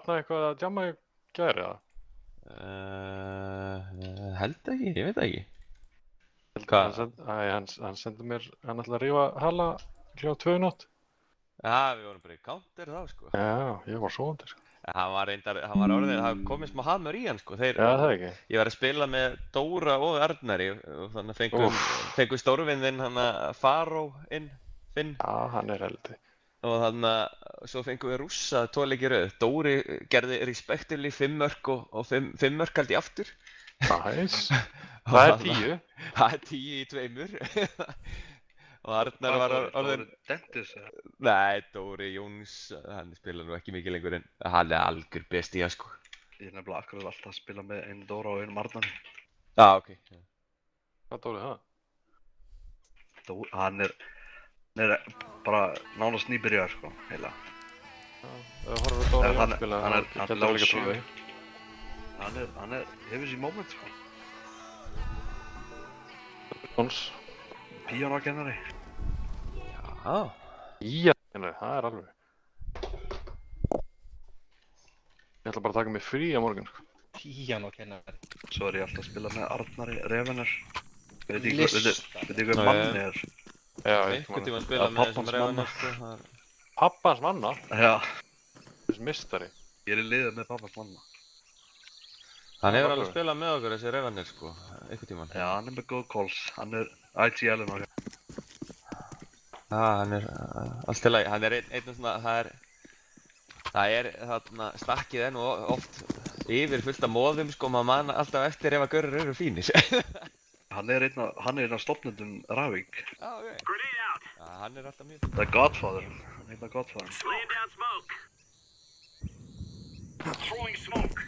Arna eitthvað að djamma í gær eða? Held ekki, ég veit það ekki. Hann sendi mér, hann ætlaði að rífa hala kljóðan 2 í nótt. Já, við vorum bara í counter þá, sko. Já, ég var sofandi, sko. Hann var orðið, það komið smá hamur í hann, sko. Já, það ekki. Ég var að spila með Dóra og Arnari og þannig fengum stórvinn þinn hann að Faró inn, Finn. Já, hann er heldi. Og þannig að svo fengum við rússa 2 leiki í röð. Dóri gerði respectively 5 mörk og 5 mörk held ég aftur. Nice. Það er 10. Það er 10 í 2. Og Arnar var orðinn... Dentis? Nei, Dóri Jóns, hann spila nú ekki mikið lengur en hann er algjör bestíja, sko. Ég er nefnilega akkurat alltaf að spila með einu Dóra og einu Arnari. Já, ok. Hvað Dóri það? Hann er bara nánast nýbyrjar, sko, heila. Já, ef þú horfir Dóri Jón spila, hann getur það líka trúið. Hann hefur sér moment, sko. Jóns. Píanókennari. Já. Píanókennari, það er alveg. Ég ætla bara að taka mig frí á morgun, sko. Píanókennari. Svo er ég alltaf að spila með Arnari Revener. Veit ekki hvað manni er? Já, einhvern tíma að spila með þessum Revener, sko. Pappans manna? Já. Þessi mistari. Ég er í liðið með pappans manna. Hann hefur alveg spilað með okkur þessi Revener, sko, einhvern tíman. Já, hann er með góð calls. Hann er IGL-in okkar. Já, hann er allt til lagi. Hann er einn svona, það er þarna, stakkið er nú oft yfir fullt af móðum, sko, maður man alltaf eftir ef að görur eru fínir. Hann er einn af stofnendum Ravik. Já, ok. Já, hann er alltaf mjög... Það er Godfather. Hann heitna Godfather. Laying down smoke. Throwing smoke.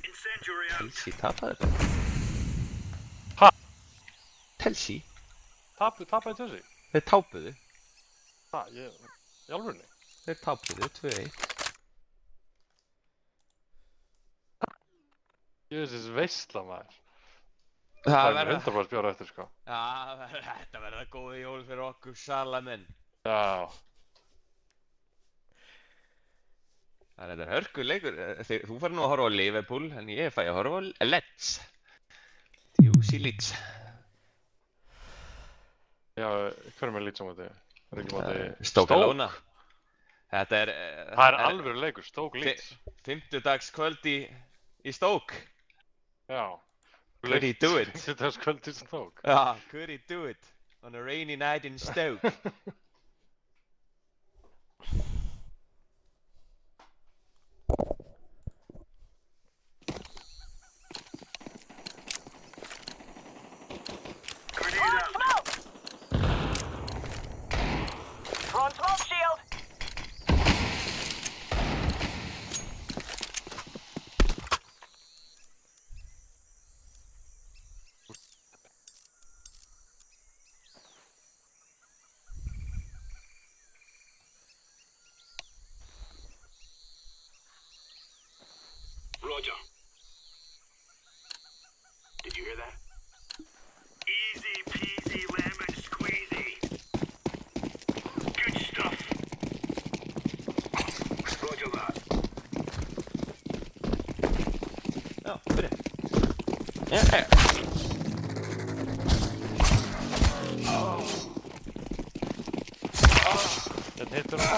Incendiary out. Chelsea tapaði þetta. Ha? Chelsea? Tapaði Chelsea? Þeir tápuðu. Ha, í alvörunni? Þeir tápuðu 2-1. Ég veist þessi veistla maður. Það verður 100% bjóra eftir, sko. Já, þetta verða góði jól fyrir okkur salamenn. Já. Það er hörkuleikur. Þú fær nú að horfa á Liverpool, en ég fæ að horfa á Leeds. Juicy Leeds. Já, hverjum er Leeds á móti? Er ekki móti... Stoke Alona. Þetta er... Það er alvöru leikur, Stoke Leeds. 50-dagskvöld í Stoke. Já. Could he do it? 50-dagskvöld í Stoke. Já, could he do it on a rainy night in Stoke? Throwing smoke shield. Roger. Did you hear that? Easy peasy lemon squeezy. Good stuff. Roger that. Já, byrja. Já. Þetta hittur hann.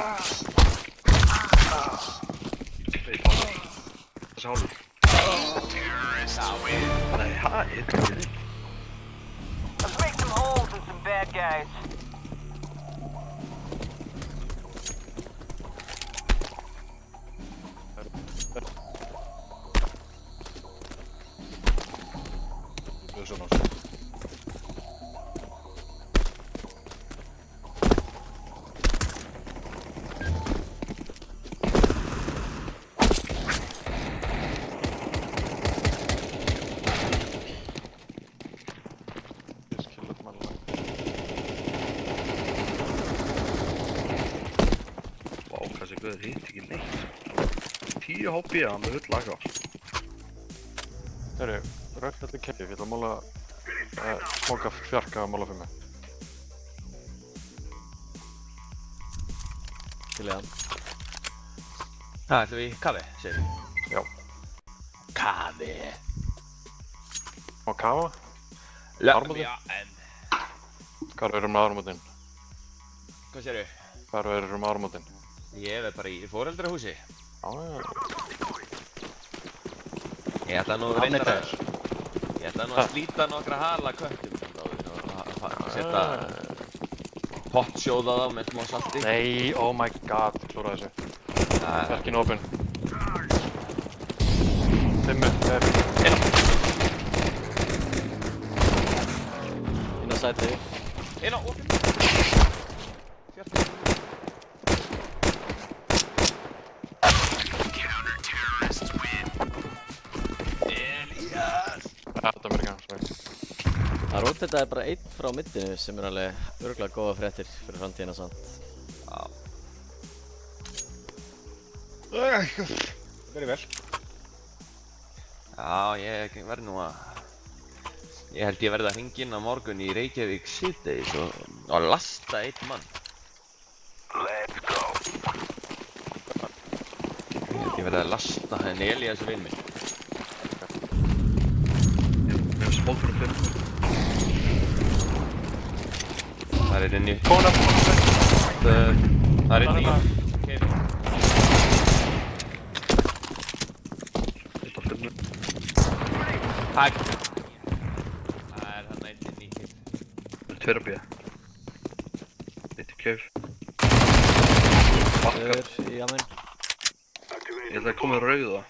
Þessi hálfur. Nei, hæ, Let's make some holes in some bad guys. Guð, hitt ekki neitt. 10 HP, hann er hull laga. Herru, rögt allir kempi, ég ætla að mála... smoka fjarka að mála fyrir mig. til í það. Ætlum við í kafi, segir við? Já. Kafi. Og kafa? Ármótin? Já, en... Hvar verður með ármótin? Hvað segir við? Hvar verður með ármótin? Ég er bara í foreldrahúsi. Já. Ég ætla nú Hann reyndar er að... Ég ætla nú að slíta nokkra hala köttum samt áður og setja potsjóða þá með smá salti. Nei, oh my god, klúra þessu. Verkin opinn. Dimmu, Inn á sæti. Inn á opinn. Fjart. Elías! Þetta mér ekki, sorry. Það rótetaði bara einn frá middinu sem er alveg örugglega góða fréttir fyrir framtíðina samt. Já. Það verið vel. Já, ég verð nú að... Ég held ég verði að hringja inn á morgun í Reykjavík síðdegis og lasta einn mann. Let's go. Ég held ég verði að lasta henni Elías vinn minn. Við erum smókur fyrir. Það er inni. Kona! Það er inni. Eitt á finnu. Hæ! Það er hann einn inni í kip. Það er tveir að býja. Eitt í keif. Bakka. Öður í amen. Ég held að það komið rauða.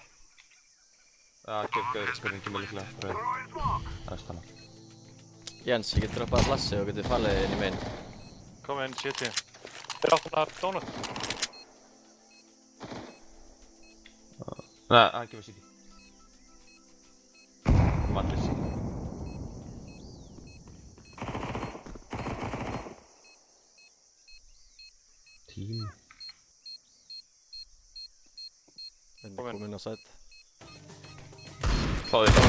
Já, gauður, spurning kemur líklega. Það er stanna. Jens, ég get droppað flassi og getur fallið inn í meginn. Kom inn, shit ég. Þeir áttum að donut. Nei, hann kemur síti. Allir síti. Tím. Kom inn á sæti. Fáðu þig.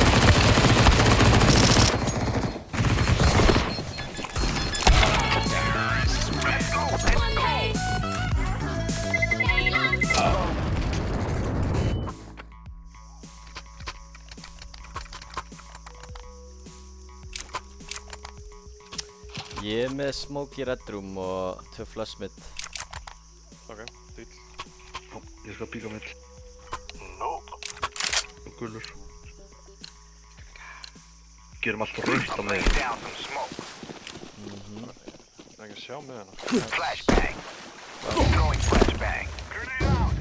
Ég er með smoke í red room og 2 flash mid. Ok, dýl. Ég skal píka mitt. Nope. Og gulur. Gerum alltaf rautt á mig. Down some smoke. Það er ekki að sjá með hana. Flashbang. Throwing flashbang. Grenade out.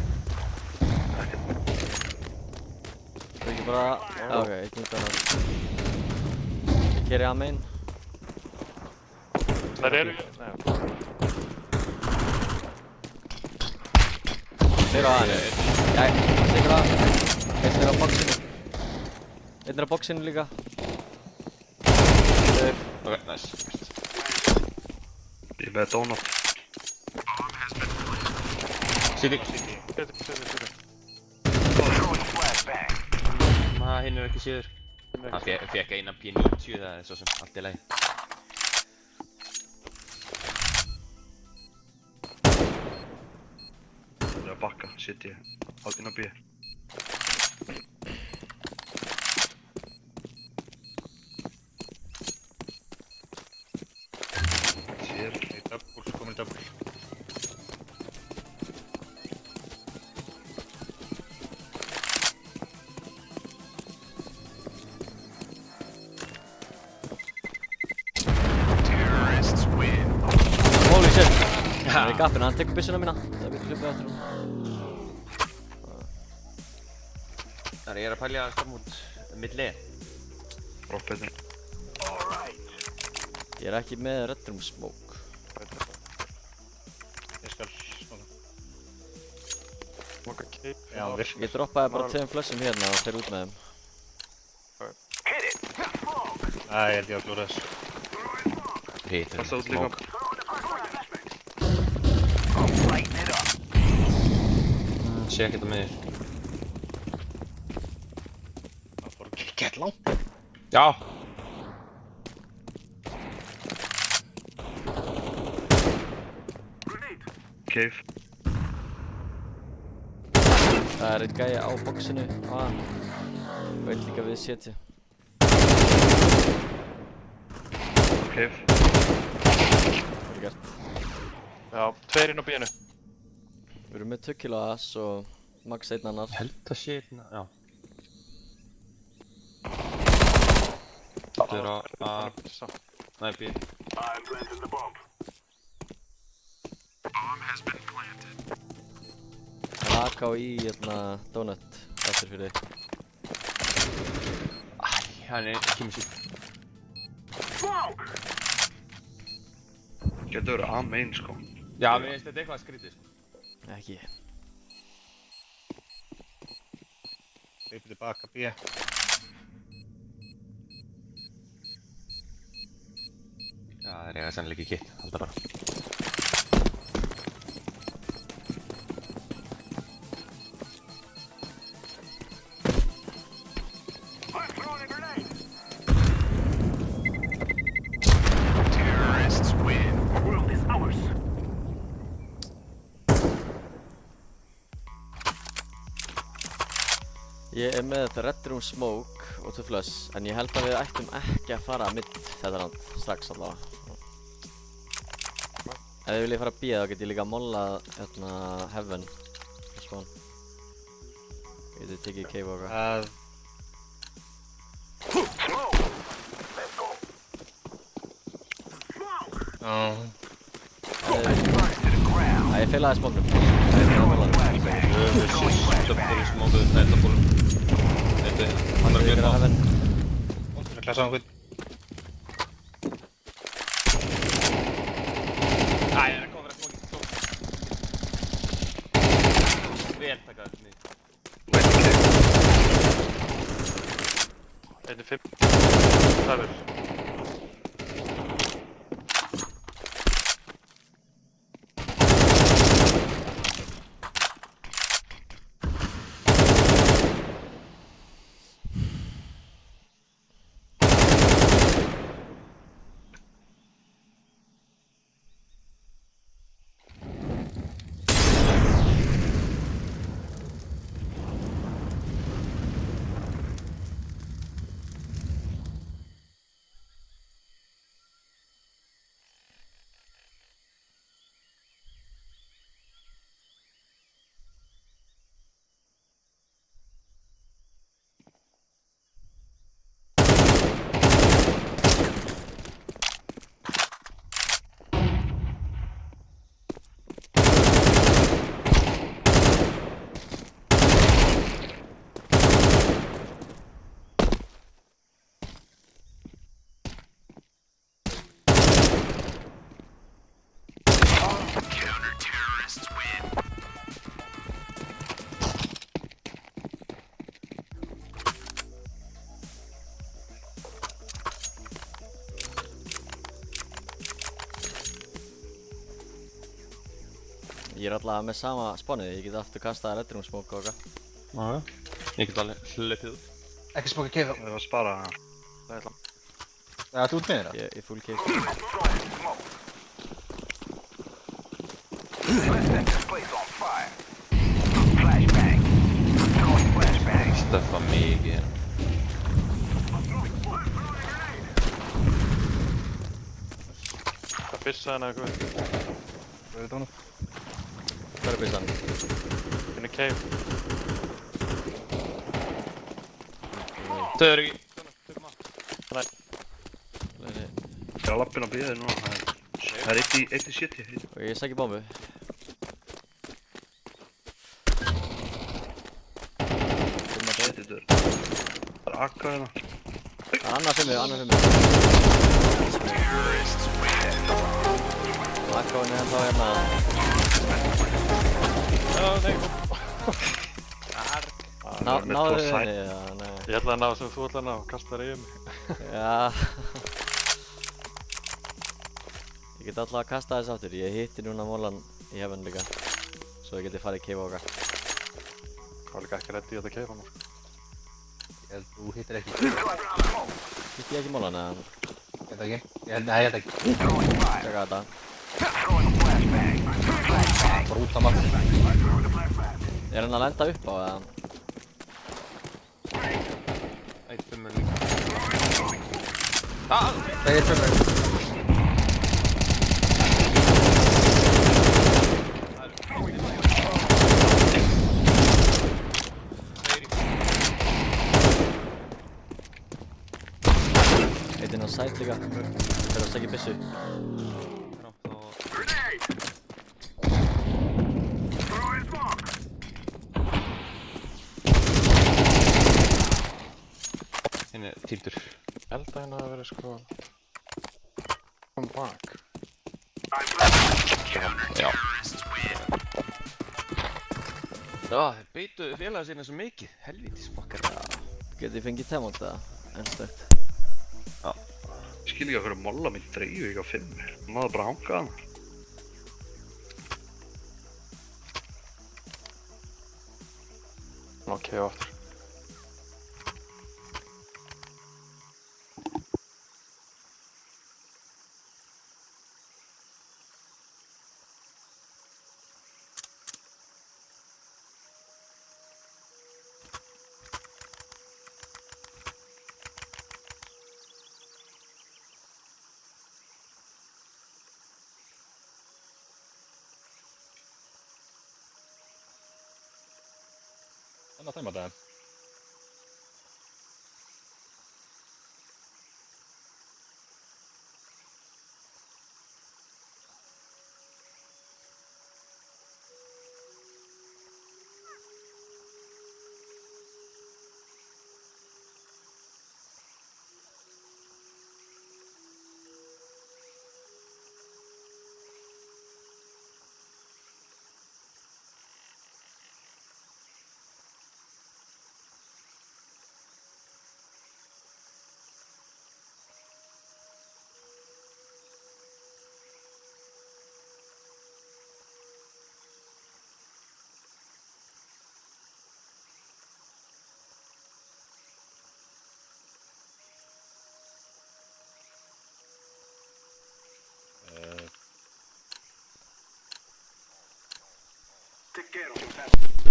Það er ekki bara... Ok, eitt mynd að það. Ég keri amen. Það eru... Nei. Þeir á aðeins. Jæ, þeir á aðeins. Einn er á boxinu. Einn er á boxinu líka. Ok, nice. Ég er með donut. Síti. Seti. Throwing flashbang. Hinn er ekki síður. Hann fekk eina P90, það er svo sem allt í lagi. Það er að bakka, sitt ég. Inn á býja. Sér. Komin double. Terrorists win. Holy shit! Það er í gapinu, hann tekur byssuna mína. Það er við hlupið eftir hún. Þar ég er að pælja að stofna út milli. Rockbeitin. Alright. Ég er ekki með red room smoke. Ég skal svona. Moka cape. Já, virk. Ég droppaði bara 2 flashum hérna og fer út með þeim. Hit it. Smoke. Æ, ég held ég að klúra þessu. Hitur. Kasta út líka. Lighten it up. Sé ekkert á miður. Það fór gett langt. Já! Cave. Það er einn gæi á boxinu. Veit líka við setja. Cave. Vel gert. Já, tveir inn á bíinu. Við erum með 2 kilo ass og max 1 annar. Held að sé hérna, já. Þetta er á A, nei B. I'm planting the bomb. Bomb has been planted. AK í hérna donut eftir fyrir þig. Æ, hann kemur sér. Smoke! Getur verið A-main sko. Já, mér finnst þetta eitthvað skrítið sko. Ekki. Hleypur tilbaka B. Já, það er eiga sannleiki kitt, halda bara. I'm throwing a grenade. Terrorists win. The world is ours. Ég er með Red Room Smoke og 2 flush, en ég held að við ættum ekki að fara mitt þetta land strax allavega. Ef þið viljið fara B þá get ég líka mollað hérna Heaven spawn. Ég geti tekið cave og eitthvað. Smoke. Let's go. Smoke. Já. Burn to the ground. Ég feilaði smóknum. Ég er að molla það. Stöppbólum smókuð, nei, stöppbólum. Þetta er Hann er ykkur að Heaven. Það er klasa á hvern. Æ, ég er að koma fyrir að smókið. Vel takað, niður. Einn er 5. Þarfur. Counter-terrorists win. Ég er allavega með sama spawnið, ég get aftur kastað Red Room Smoke og eitthvað. Já, ég get alveg hlaupið út. Ekki spóka cave. Það var að spara hana. Það er langt. Já, þú ert með þér. Ég er full cave. Throwing smoke. Let's set this place on fire. Flashbang. Throwing flashbang. Stöffa mikið. Það byssaði hana eitthvað. Hvað er þetta honum? Hver er byssan? Inn í cave. Þau eru ekki. Ég er að lappina að bíða þér núna. Það er eitt í shit ég. Og ég sækir bombu. Shit í dörr. Það er akka hérna. Annað fyrir mig, annað fyrir mig. Terrorists win. Akkáin er ennþá hérna. Já, nei. Náðu þið henni? Já, nei. Ég ætla að ná sem þú ætla að ná. Kasta þér yfir mig. Já. Ég get alltaf að kasta þess aftur. Ég hitti núna mólan í Heaven líka. Svo ég geti farið í cave og okkar. Það var líka ekki reddi í þetta cave hann. Ég held þú hittir ekki. Hitti ég ekki mólan eða? Ég held ekki. Nei, ég held ekki. Throwing fire. Tjekka þetta. Throwing a flashbang. Flashbang. Bara út á maður. Throwing a flashbang. Er hann að lenda upp á eða? Eitt fimmur líka. Ah! Það er fyrir. Eitt inn á side líka. Þegar það segir byssu. Rámt og... Hinn er týndur. Ég held að hérna hafi verið sko... Come back. Já. Þeir beitu félaga sína svo mikið. Helvítis fokkar. Getið þið fengið temont eða? Ennstækt. Ég skil ekki að fyrir molla mín dreifu ekki á 5. Hún náði bara að hanga hana. Ok, og aftur. Anna tæma það.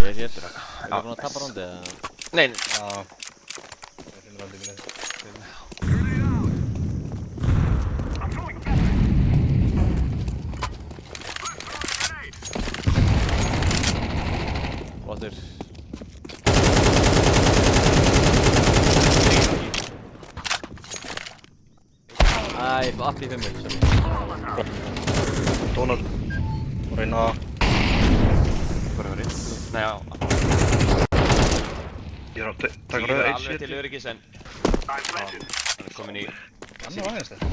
Ég er hér. Er það búinn að tapa róndi eða? Nei, nei. Já. Það finnur aldrei verið. Votur. Æ, appi í 5, sorry. Donald. Og reyna að... Bara verið. Nei, já. Ég er að taka Ég rauða er eitt alveg til sér. öryggis en... Hann er komin í... Anna var aðeins þetta.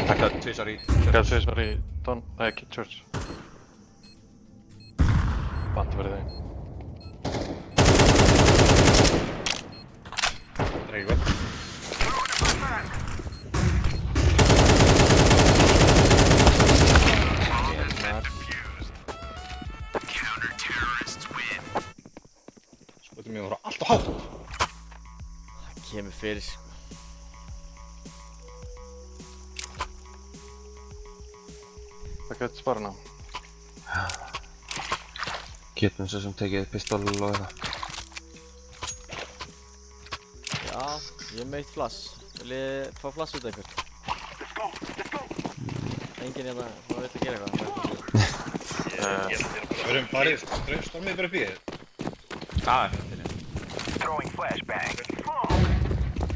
Takka tvisar í... Gæði tvisvar í Don... Nei, ekki Church. Bandi verið þeim. Það er ekki gott. Skotum ég að vera allt og hátt. Það kemur fyrir sko. Það gæti sparna. Getum svo sem tekið pistól og eitthvað. Já, ég er meitt flass. Vil ég fá flass út af einhvern? Engin hérna, maður veit að gera eitthvað. Við erum farið, stormið bara fyrir. Já, Throwing flashbang.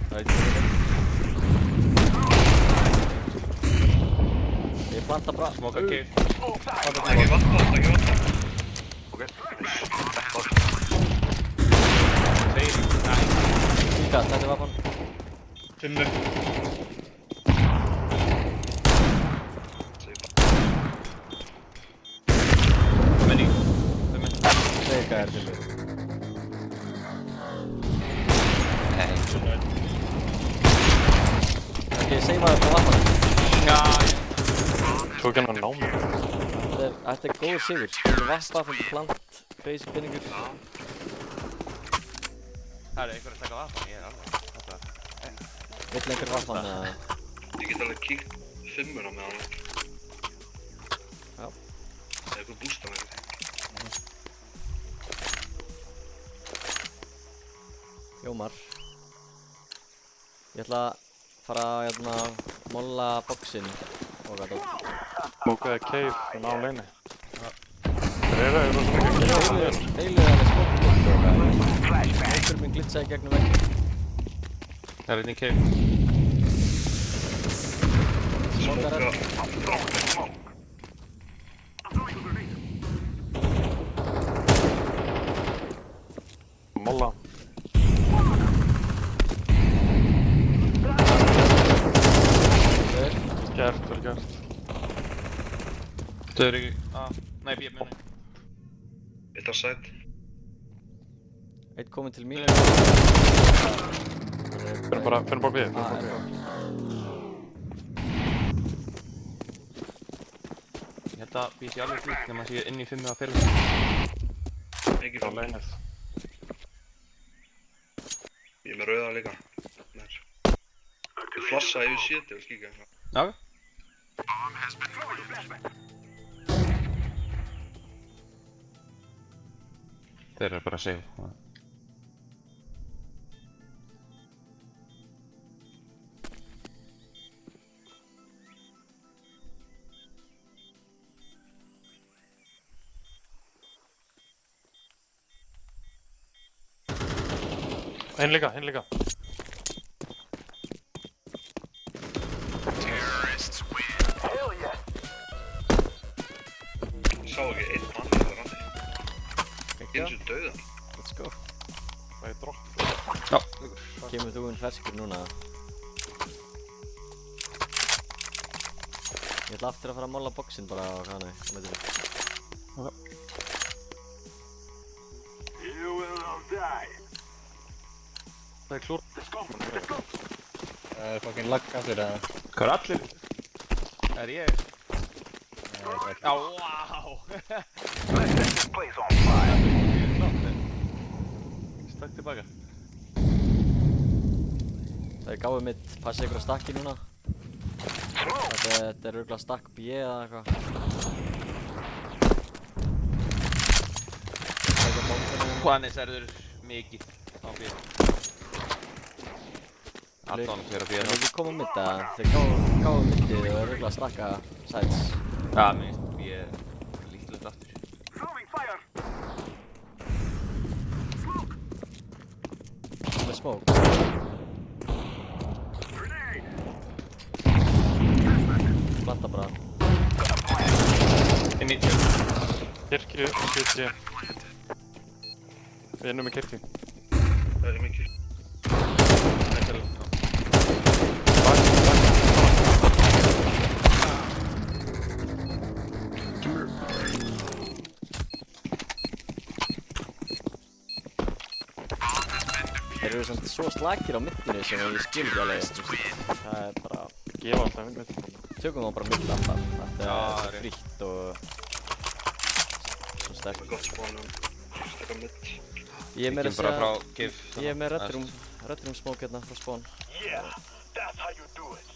Það veit ég ekki. Ég planta bara. smoka cave. Ekki vatna, ekki vatna. Ok. Tveir. Næ. Líka, þetta er vapan. 5. Komin í. Fimmur. Þegar er til mig. Ok, ég segi maður frá vapan. Já, Tók hann að ná mig. Þetta er góður sigur. Fengið vappa, fengið plant, crazy pinningur. það er einhver að taka vapan, ég er alveg. Þetta var... Vill einhver vappan eða? Ég get alveg kíkt fimmuna með hann. Já. Eða eitthvað bústa með eitthvað. Hljómar. Ég ætla að fara að molla boxinn og hvað dótt. Mókaði cave á leini. Þeir eru rosa mikið Feiluðu alveg smókið og mókur minn glitsaði gegnum veginn. Það er einn í cave. Smókar er. Molla. Gert, vel gert. Þau eru ekki... Nei, B með henni. Eitt á sæt. Eitt kominn til mín. Finnum bara B. Ég held að B sé alveg flýtt nema að sé inn í 5 að fyrir. Ekki Á fram. leinið. Ég er með rauða líka. Nær. Ég flassa yfir séti og kíka eitthvað. Já. Þeir eru bara að segja. Hinn líka. Ég sá ekki einn mann í þetta randi. Ég er svo dauðan. Let's go. Það er dropp. Já. Kemur þú inn ferskur núna? Ég ætla aftur að fara að molla boxinn bara á hana á netinu. Það er klúr. Það er fucking lag aftur eða? Hvað er allir? Er ég? Já, wow! Let's set this place on fire. Stakk tilbaka. Það er gáðið mitt, passa ykkur á stakki núna. Þetta er örugglega stakk B eða eitthvað. Hvaðnis erður mikið á B. Allan fyrir að B. Það er ekki komið mitt að þeir gáðu mittið og örugglega stakka sides. Já, mér finnst B líklegt aftur. Throwing fire. Með smoke. Planta bara. Inn í tjöld. Kirkju, 70. Við erum með kirkju. Það er mikið. Þeir eru samt svo slakir á mittinu sem ég skil ekki alveg. Það er bara... Gefa alltaf mitt. Tökum þá bara mitt alltaf. Þetta Já, er rétt. frítt og... svo sterkt. Gott spánum. Stakka mitt. Ég er með Kíkjum bara frá GIF. Ég er með Red Room smoke hérna frá spawn. Yeah, that's how you do it.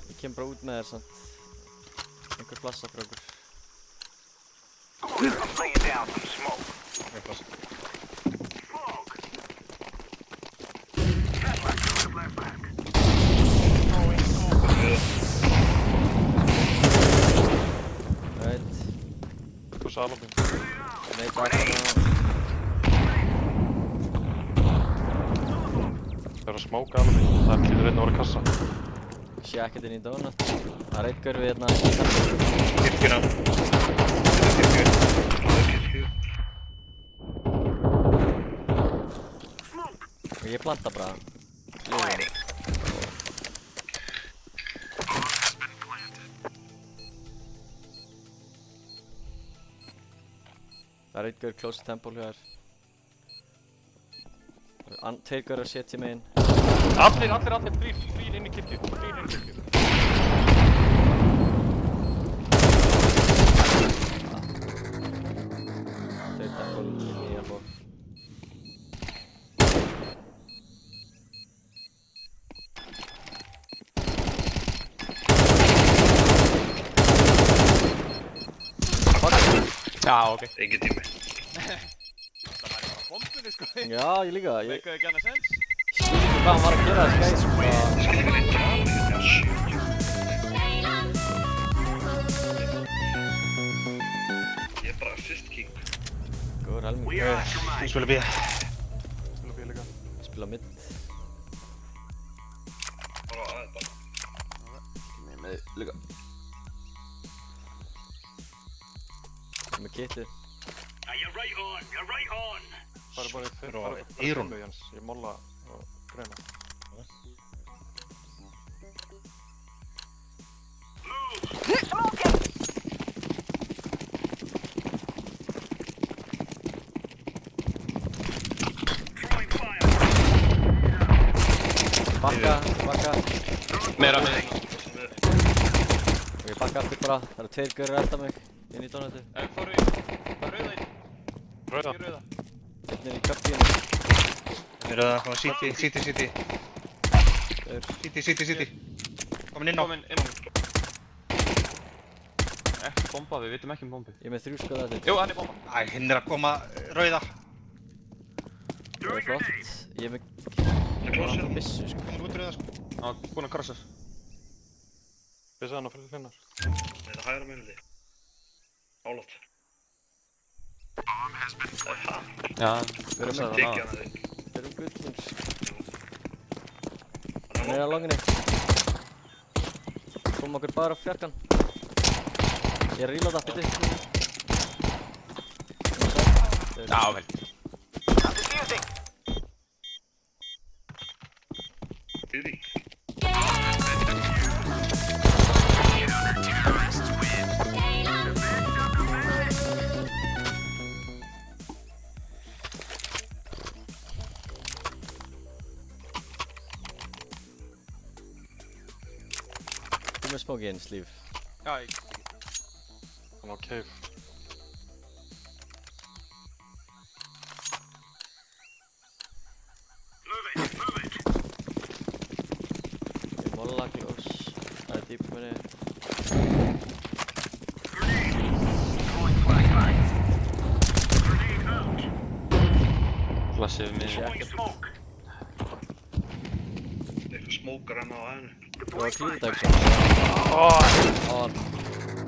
Ég kem bara út með þér samt. Einhver flassa frá okkur. I'm laying down some smoke. Ég passa. Smoke. Right. Þú salabinn. Nei, takk hérna. Það er að smóka alveg. Það hlýtur einn að vera kassa. Ég sé ekkert inn í donut. Það er eitt görfi hérna. Kirkjuna. Kirkju. Og ég planta bara. Það er eitt görf close to temple hér. Tveir görfar setja mig inn. Allir, þrír inn í kirkju. Tveir temple inn í elbow. Já, ok. Engin tími. Það væri bara bombunni, sko. Já, ég líka. Ég Meikaði ekki annað sens. skil ekki hvað hann var að gera þessi gæði, sko. Ég skil ekki neitt tala, ég er 70. Ég er bara assist king. Góður helming. Ég spila B. Spila B líka. Spila mid. Bara aðeins bara. Mér með líka. Með kitið. Bara í Fyrir á bara Eyrún. í Jens. Ég molla og greina. Bakka. Meira með. Ok, bakka aftur bara. Það eru tveir gaurar að elda mig inn í donutið. Fóru í. Hvað er rauða inn? Rauða. Ekki rauða. Einn er í kaptíinu. Þeir eru að koma City. City. Komin inn á. Komin inn. Ekki bomba, við vitum ekki bombi. Ég er með 3 skoða þetta. Jú, hann er bomba. Æ, hinn er að koma rauða. Það er flott. Ég er með Klósið. bissu, sko. Komin út rauða, sko. Hann var búinn að krossa. Bissa hann að fyrir hlinnar. Þetta hægra minni. Álátt. Það er hann. Já, Við erum krossaði með hann Tekja á. hann að þig. Við erum gullins. Hann Hann er að langinni. Kom okkur bara á fjarkan. Ég er að reloada, bitu. Já, vel. Fyrir. Þú með smóki inn, Slíf. Já, ég. Hann á cave. Ég molla close. Það er deep minni. Flassið við mig. Check. Eitthvað smókar hann á aðeinu. Þú var að klífa þetta eitthvað. On.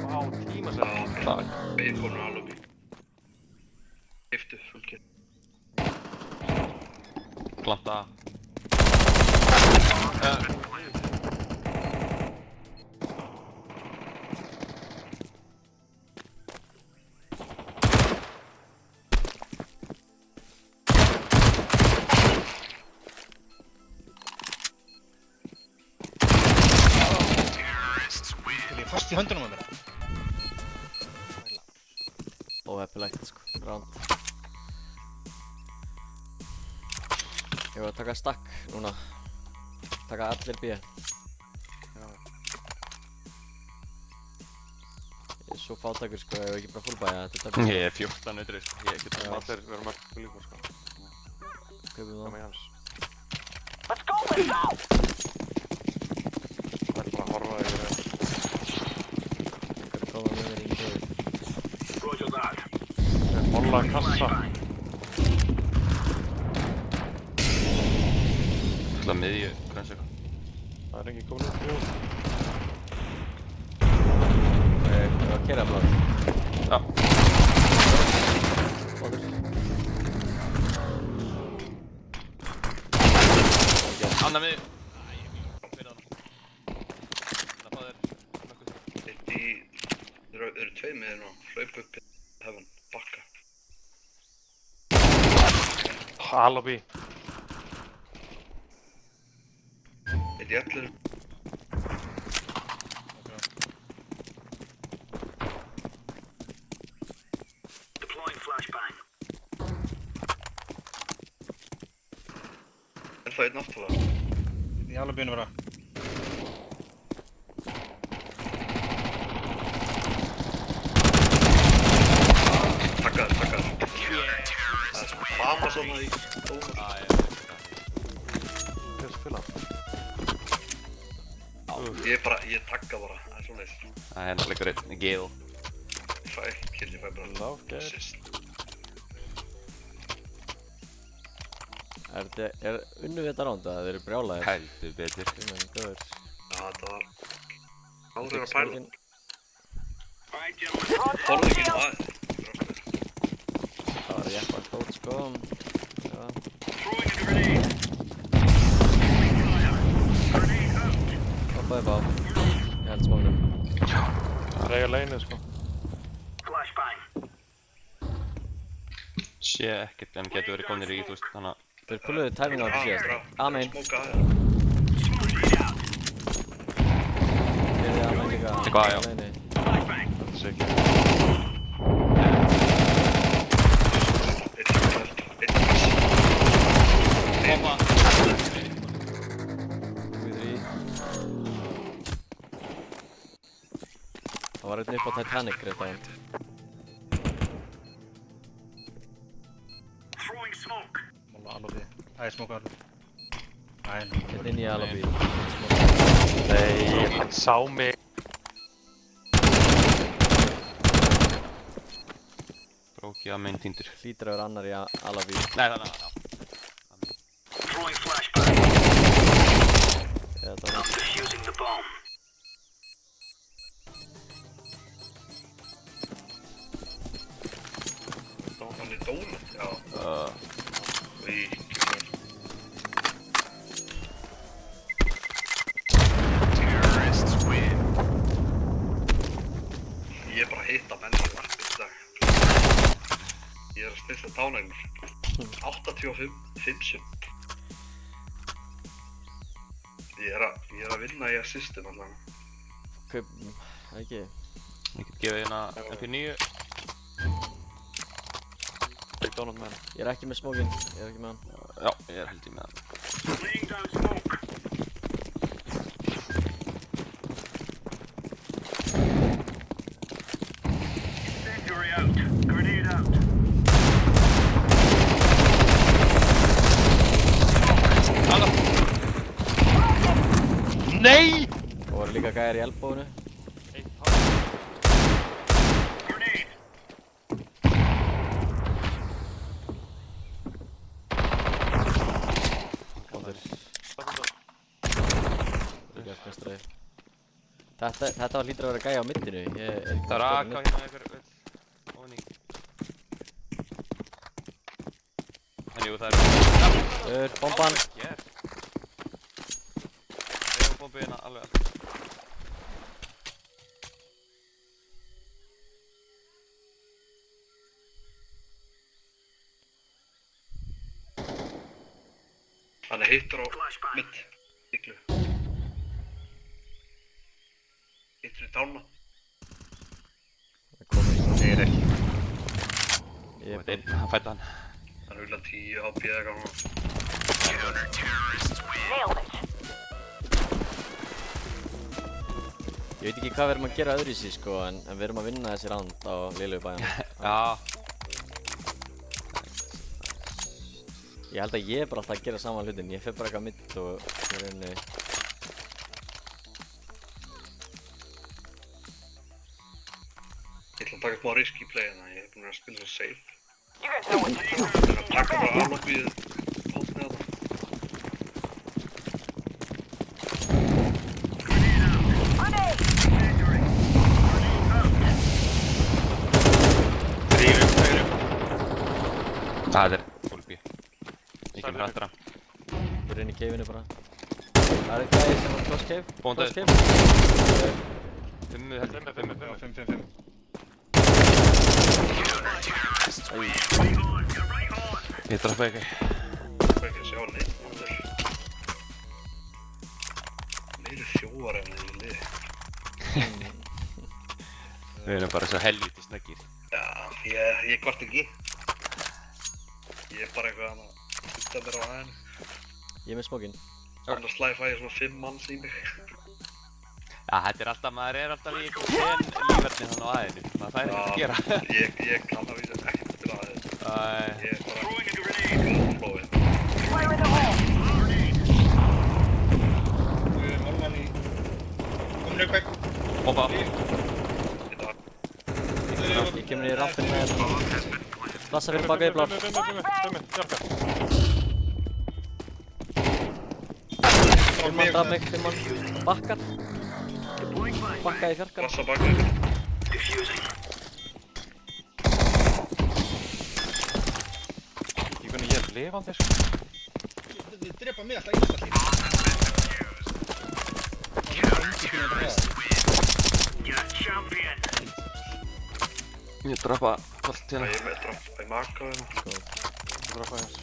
Vá, tímasett. Fuck. Bacon og alubi. Giftu, fullkett. Planta. Ég er fast í höndunum á mér. Óheppilegt, sko. Round. Ég var að taka stakk núna. Taka allir B. Ég er svo fátækur, sko, ef ég ekki bara fullbæja þetta er Ég er 14 nöytri, sko. Ég get Við erum allir líka, sko. Kaupum Það það. með Jens. Let's go! Það er bara að horfa yfir það. Einhver er komað með mér í cave. Ég molla kassa. Það miðju, grönnsök. Það er ekki komin út. Jú. Ég var að keyra blad. Já. Báður. Anna miðju. Fyrir hana. Það fá þér. Eitt í... Þeir eru tveir með þér nú. Hlaup upp í hefðan. Bakka. Alibi. Eitt í allir. Deploying flashbang. Er það einn aftalega? Í alveg byrjunum bara. Takkaður. Það er fama svona í dómar. Hver spila? Ég takka bara. Það er svona eins. Það er náttúrulega einn Gale. fæ ekki kill, ég fæ bara Lofgeir. assist. Er unnu við þetta ránd að þeir eru brjálæðir? Heldur betur. Guðmenn, góður. Já, þetta var... Áður að pæla. Smokin. Horfðu ekki nú aðeins. Það var jeppa stórt sko. Já. Hoppaði bá. Ég held smóknum. Reyja leinið sko. Sé ekkert en getur verið komnir í, þú veist, þannig að... Þeir pulluðu timing á þetta síðast. Amen. Smóka aðeins. Þeir eru amen líka. Eitthvað, já. Leini. Þetta sé ekki. Eitt sem Hoppa! Það var einn upp á Titanic greið daginn. Molla alveg. Æ, smóka alveg. Æ, Einn inn í Alabí. Nei, hann sá mig. Bróki að meginn týndur. Hlýtur að vera annar í Alabí. Nei, þannig að, já. Eða það var... hann er dónut, já. Í, ég er bara að hitta menn í varpið í dag. Ég er að spila tánegnur. 85 sem. Ég er að vinna í assistum allavega. Kaup... ekki. Ég get gefið hérna MP9. Big Donut Man. Ég er ekki með smókin. Ég er ekki með hann. Já, ég er held í með hann. Nei! Það voru líka gæjar í elbóinu. Góður. Líkastmestari. Þetta var hlýtur að vera gæja á middinu. Ég er ekki Það er að AK hérna einhver öll ofan í. En jú, það er... Bomban. Yes. Við erum bombið hérna alveg allt. Hann er hittur á mitt. Stíklu. Hittur í tána. ég er ekki. Ég Og einn, hann fætti hann. Hann vil að 10 HP eða eitthvað. Ég veit ekki hvað við erum að gera öðruvísi sko, en við erum að vinna þessi ránd á lélegu bæjum. Já. Ég held að ég er bara alltaf að gera sama hlutin. Ég fer bara eitthvað mitt og í rauninni... Ég ætla að taka smá risk í playina, ég er búinn að spila svo safe. You guys know what to do. Ég er að taka bara alloppið hótt með það. Það er fólkbí. Ég kemur aftur hann. Ég er inn í caveinu bara. Það er einn gæði sem var close cave. Bóndið. Close cave. Fimmu held ég. Já, 5. Ég drappa ekki. Ég fæ ekki að sjá neitt. Meiri þjóar en það í liði. Við erum bara svo helvíti snöggir. Já, ég kvart ekki. Ég er bara eitthvað að hutta mér á aðeinu. Ég er með smókin. Annars slæði fæ ég svona 5 manns í mig. Já, þetta er alltaf, maður er alltaf í einhvern lífverðni hann á aðeinu. Maður fær ekkert að gera. Ég kann að vísa ekkert til aðeins. Æ, Ég er bara góðflóið. Fire in the hole. Við erum mollan í... Komur upp eitthvað. bomba. Þetta Ég kemur í rampinn með Lassa fyrir baka í blár. Bimmi, bjarga. Fimmmann draf mig, fimmmann bakkar. Bakkaði í fjarkan. Blassa bakið. Ég kunni ég er lifandi sko. Þið drepa mig alltaf einasta hlýtt. Ég drapa allt hérna. Ég er með droppa í maka við hann. Ég droppaði hans.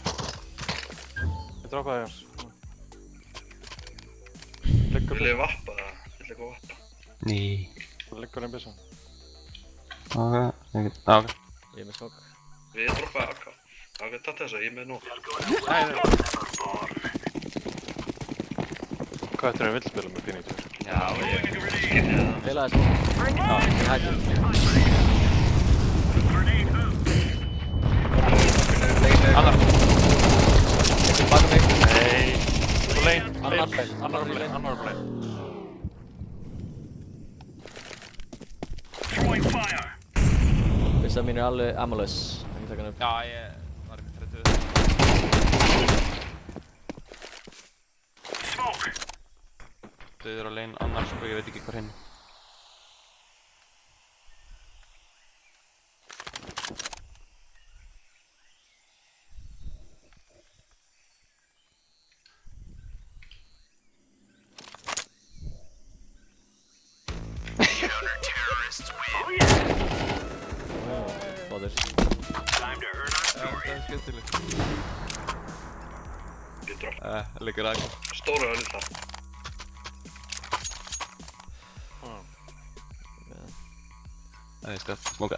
Ég droppaði hans. Liggur Vil ég byssan. vappa það? Vil ég eitthvað vappa? Ný. Liggur einn byssan. Ok, ok. Ég er með skokk. Við droppaði AK. Ok, takk þess að ég er með nú. Hvað þetta er að vildspila með P92? Já, ég... Feilaði skokk. Já, ég hætti. Annar. Ekki baka mig. Nei. Svo lein. Annar Annar. Vissa mín er alveg ammalaus. Ekki taka hann upp. Já, ég var ekki þrættuð. Dauður á lein annars og ég veit ekki hvað hinn. Báðir. Það er skemmtilegt. Ég droppa. Liggur að. Stóru öll það. Það er skal smóka.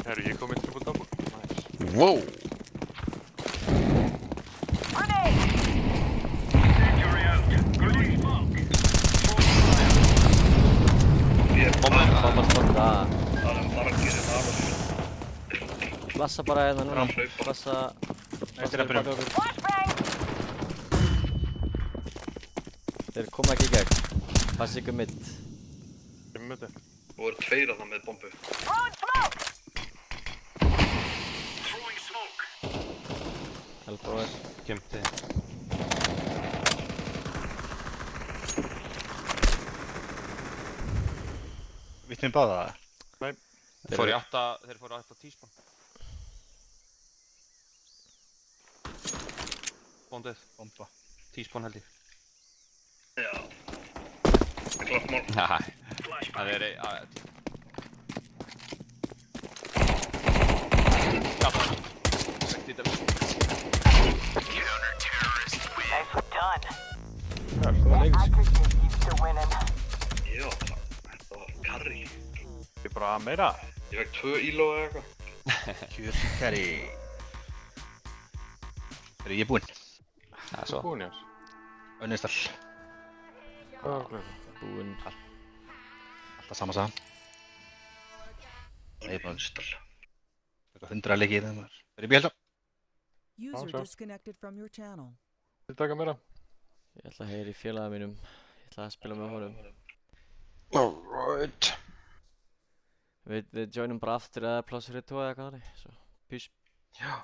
Herru, ég kom í triple double. Nice. Wow! Ég er Bomba spotta. Það er margir en aðeins. Blassa bara hérna núna. Hlaupa. Blassa Eitt er að byrja. baka okkur. Þeir koma ekki í gegn. Passi ykkur mitt. Ég myndi. Þú eru tveir að það með bombu. Elbróður. Kemti. Vittum báða það? Þeir fóru í 8 tíspann. Bóndið. Bomba. Tíspann held ég. Já. Það er klart mál. Næ, það er já, Nicely done. Góða leikur. I could get used to winning. Já, þetta var karri. Ég bara meira. Ég fekk 2 íló eða eitthvað. Kjörkari. Ég er búinn. það er svo. Búin ég hans. Önnistall. Hvað var klukkan? Búinn. Alltaf sama sagan. Það er bara Stall. eitthvað 100 leikið í það maður. Það er bíhelda. User sure. disconnected from your channel. Þið taka meira. Ég ætla að heyra í félaga mínum. Ég ætla að spila með honum. Alright. Við joinum bara aftur eða pláss fyrir 2 eða hvað þannig. Svo, pís. Já.